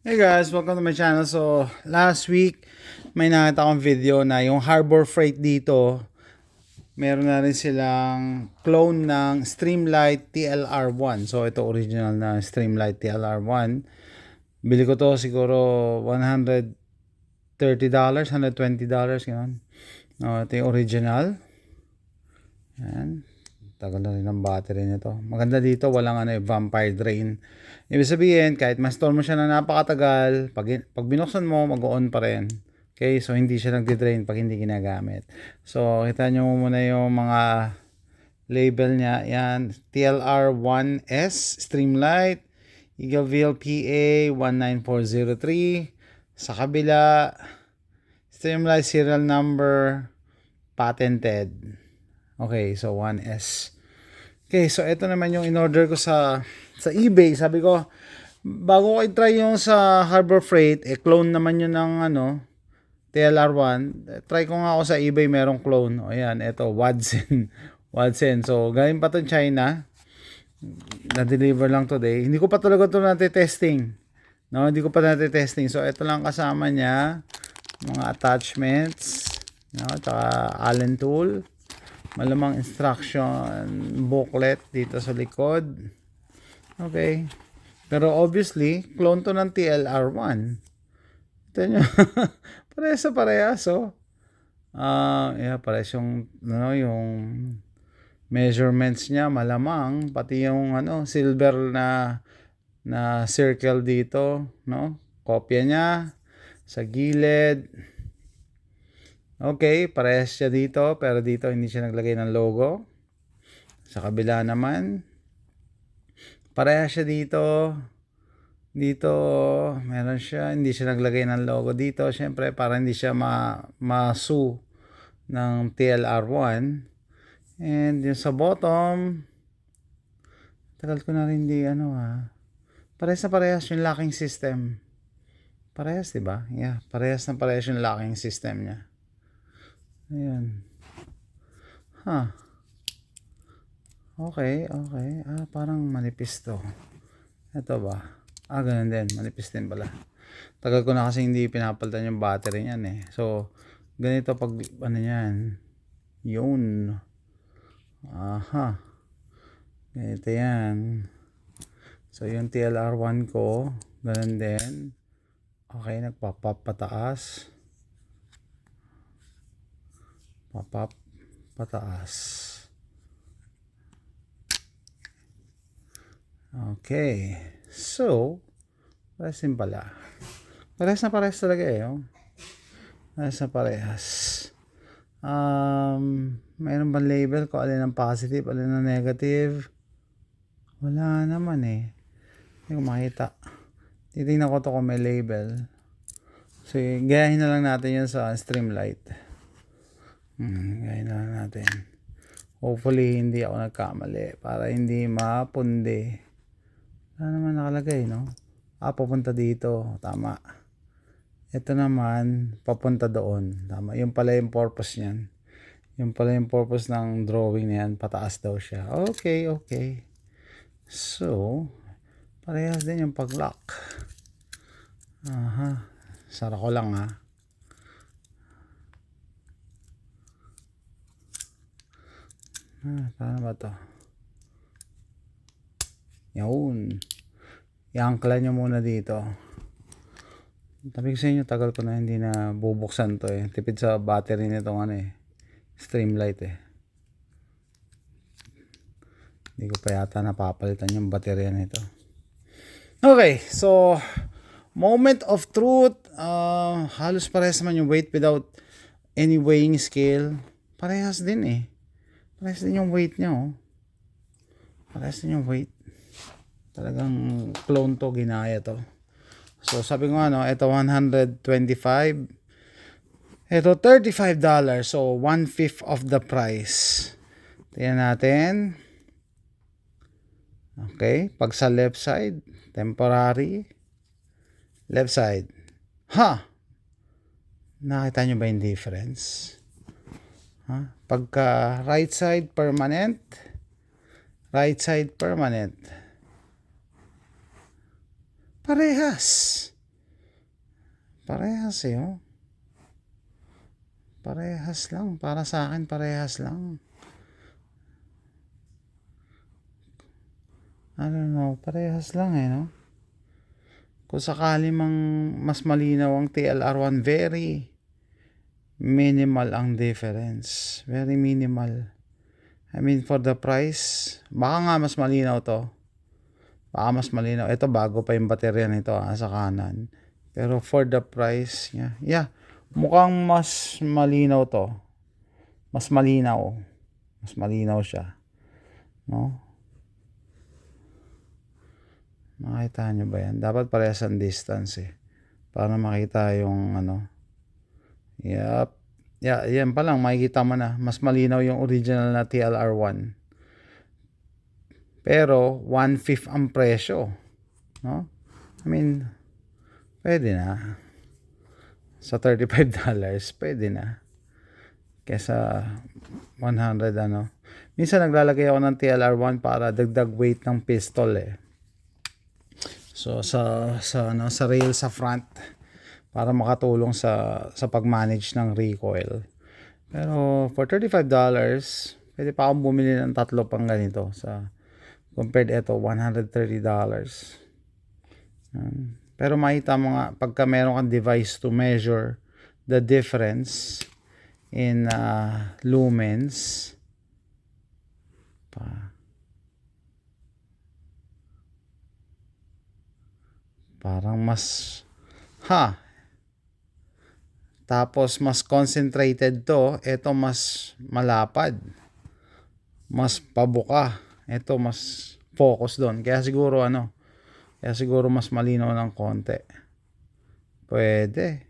Hey guys, welcome to my channel. So, last week, may nakita akong video na yung Harbor Freight dito, meron na rin silang clone ng Streamlight TLR1. So, ito original na Streamlight TLR1. Bili ko to siguro $130, $120, gano'n. Ito yung original. Yan. Tagal na rin ang battery nito. Maganda dito, walang vampire drain. Ibig sabihin, kahit ma-store mo siya na napakatagal, pag binuksan mo, mag-on pa rin. Okay, so hindi siya nagdi-drain pag hindi ginagamit. So, kita nyo muna yung mga label niya. Yan, TLR1S, Streamlight, Eagleville PA 19403. Sa kabila, Streamlight serial number, patented. Okay, so 1S. Okay, so ito naman yung in-order ko sa eBay. Sabi ko, bago ko i-try yung sa Harbor Freight, clone naman yun ng TLR1. Try ko nga ako sa eBay, merong clone. O yan, ito, Wadsen. Wadsen. So, galing pa to China. Na-deliver lang today. Hindi ko pa talaga ito natitesting. No, hindi ko pa natitesting. So, ito lang kasama niya. Mga attachments. No, tsaka Allen tool. Malamang instruction booklet dito sa likod. Okay. Pero obviously, clone to ng TLR1. Ito nyo. Parehas sa parehas, oh. Yeah, parehas yung, yung measurements niya, malamang. Pati yung, silver na circle dito, no? Kopya niya sa gilid. Okay, parehas siya dito, pero dito hindi siya naglagay ng logo. Sa kabila naman, parehas siya dito. Dito, meron siya, hindi siya naglagay ng logo dito. Siyempre, para hindi siya ma-sue ng TLR1. And yung sa bottom, tagal ko na rin parehas na parehas yung locking system. Parehas, diba? Yeah, parehas na parehas yung locking system niya. Ayan. Okay. Parang manipis to. Ito ba? Ganun din. Manipis din pala. Tagal ko na kasi hindi pinapalitan yung battery niyan eh. So, ganito pag, yan. Yun. Ganito yan. So, yung TLR1 ko, ganun din. Okay, nagpa-pop pataas. Pop pataas. Okay. So, parehas din pala. Parehas na parehas talaga eh. Oh. Parehas na parehas. Mayroon bang label kung alin ang positive, alin ang negative? Wala naman eh. Hindi ko makita. Titignan ko to kung may label. So, gayahin na lang natin yun sa Streamlight. Gayahin na lang natin. Hopefully, hindi ako nagkamali para hindi mapundi. Wala naman nakalagay, no? Papunta dito. Tama. Ito naman, papunta doon. Tama. Yung pala yung purpose niyan. Yung pala yung purpose ng drawing niyan. Pataas daw siya. Okay. So, parehas din yung pag-lock. Sara ko lang ha. Paano ba to? Yun. I-angkla nyo muna dito. Sabi ko sa inyo, tagal ko na hindi na bubuksan to eh. Tipid sa battery nitong Streamlight eh. Hindi ko pa yata napapalitan yung baterya nito. Okay, so moment of truth. Halos parehas naman yung weight without any weighing scale. Parehas din eh. Parehas din yung weight niya oh. Parehas din yung weight. Talagang clone to, ginaya to. So sabi ko ito $125. Ito $35. So 1/5 of the price. Tingnan natin. Okay, pag sa left side, temporary. Left side. Nakita nyo ba yung difference? Pagka right side, permanent. Right side, permanent. Parehas. Parehas eh, oh. Parehas lang. Para sa akin, parehas lang. I don't know. Parehas lang eh, no? Kung sakali mang mas malinaw ang TLR1, very minimal ang difference. Very minimal. I mean, for the price, baka nga mas malinaw to. Baka mas malinaw. Ito, bago pa yung baterya nito sa kanan. Pero for the price, yeah. Mukhang mas malinaw to. Mas malinaw. Mas malinaw siya. No? Makita nyo ba yan? Dapat parehas ang distance eh. Para makita yung ano. Yup. Yeah, yan pa lang. Makikita mo na. Mas malinaw yung original na TLR1. Pero 1/5 ang presyo. No? I mean, pwede na. Sa $35, pwede na. Kesa 100 ano. Minsan naglalagay ako ng TLR1 para dagdag weight ng pistol eh. So sa rail sa front para makatulong sa pag-manage ng recoil. Pero for $35, pwede pa akong bumili ng 3 pang ganito sa compared ito $130. Pero makita mo nga pagka meron kang device to measure the difference in lumens parang mas tapos mas concentrated to, ito mas malapad, mas pabuka, ito mas focus doon, kaya siguro mas malinaw ng konti. Pwede.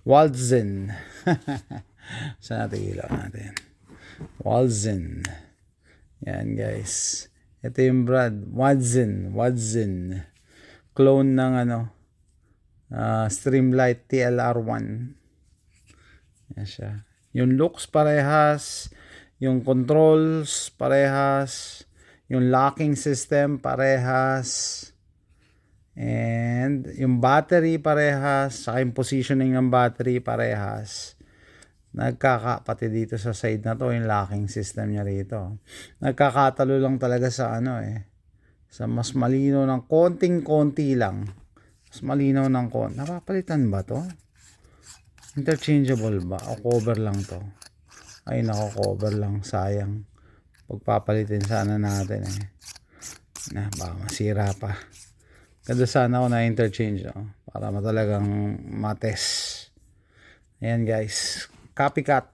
Walzen. Saan natin ilaw natin? Walzen. Yan guys. Ito yung brand. Walzen. Clone ng Streamlight TLR1. Yan siya. Yung looks parehas. Yung controls parehas. Yung locking system parehas. And yung battery parehas. Saka yung positioning ng battery parehas. Pati dito sa side na to, yung locking system niya rito. Nagkakatalo lang talaga sa sa mas malinaw ng konting-konti lang. Mas malinaw ng konti. Napapalitan ba to? Interchangeable ba? O cover lang to? Ay nako, cover lang. Sayang. Pagpapalitin sana natin baka masira pa. Kada sana ako na interchange para matalagang matest. Ayan guys. Copycat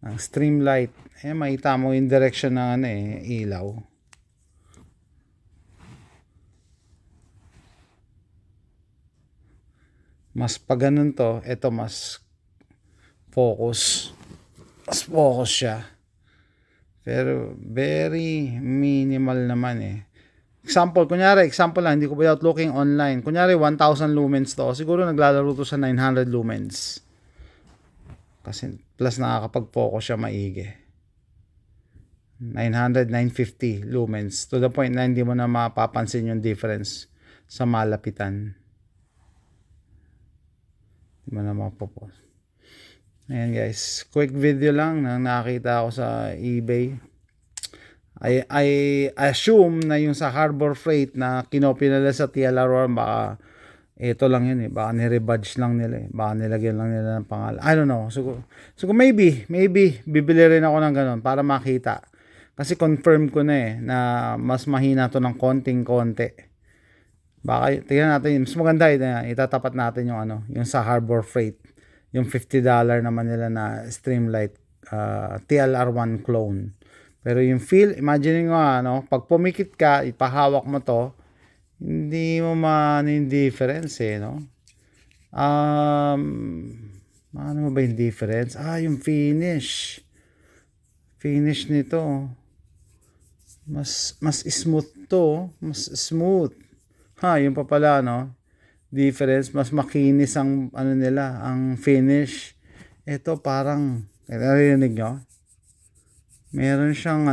ng Streamlight. Makita mo yung direction ng ilaw. Mas pag ganun to, ito mas focus. Mas focus siya. Pero very minimal naman Example lang, hindi ko without looking online. Kunyari 1,000 lumens to. Siguro naglalaro to sa 900 lumens. Kasi plus nakakapag-focus siya maigi. 900, 950 lumens. To the point na hindi mo na mapapansin yung difference sa malapitan. Hindi mo na mapapansin. Ayan guys. Quick video lang na nakita ako sa eBay. I assume na yung sa Harbor Freight na kinopy nila sa TLR1 baka ito lang yun baka ni-rebadge lang nila baka nilagyan lang nila ng pangalan, I don't know. So maybe bibili rin ako ng ganun para makita, kasi confirm ko na na mas mahina to ng konting-konti. Baka tingnan natin, mas maganda itatapat natin yung yung sa Harbor Freight, yung $50 naman nila na Streamlight TLR1 clone. Pero yung feel, imagine nga pag pumikit ka, ipahawak mo to, hindi mo yung difference no? Ano ba yung difference? Yung finish nito mas smooth to, mas smooth. Yung pa pala difference, mas makinis ang nila, ang finish. Ito parang narinig nyo? Meron siyang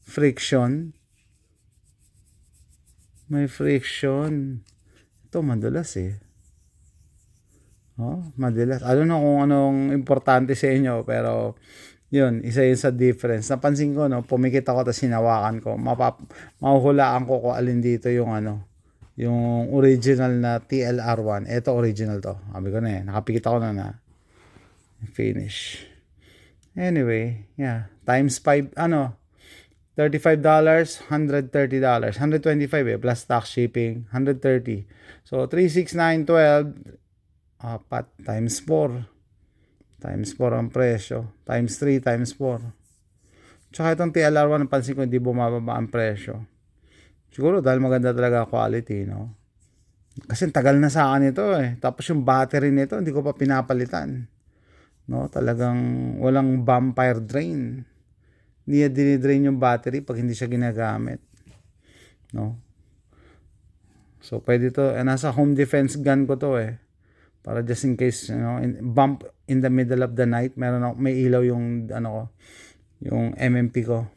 friction. May friction. Ito, madulas eh. Oh, madulas. I don't know kung anong importante sa inyo, pero yun, isa yun sa difference. Napansin ko, no, pumikit ako tapos hinawakan ko. Mahuhulaan ko kung alin dito yung ano, yung original na TLR1. Ito original to. Sabi ko na eh, nakapikit ako na finish. Anyway, yeah, times 5, ano, $35, $130, 125 eh, plus tax shipping, 130. So, 36912, apat, times 4. Times 4 ang presyo. Times 3, times 4. Tsaka itong TLR1, napansin ko hindi bumababa ang presyo. Siguro dahil maganda talaga quality, no? Kasi tagal na sa akin ito eh. Tapos yung battery nito, hindi ko pa pinapalitan. No, talagang walang vampire drain. Hindi niya dinidrain yung battery pag hindi siya ginagamit. No? So, pwede to. Nasa home defense gun ko to eh. Para just in case, you know, bump in the middle of the night, may ilaw yung, ano ko, yung MMP ko.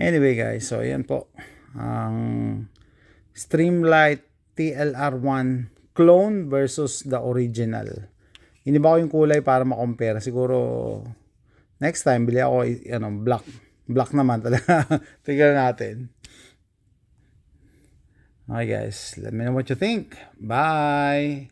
Anyway guys, so yan po. Ang Streamlight TLR1 clone versus the original. Iniba ko yung kulay para ma-compare. Siguro next time bili ako black. Black naman talaga. Tignan natin. Okay guys, let me know what you think. Bye.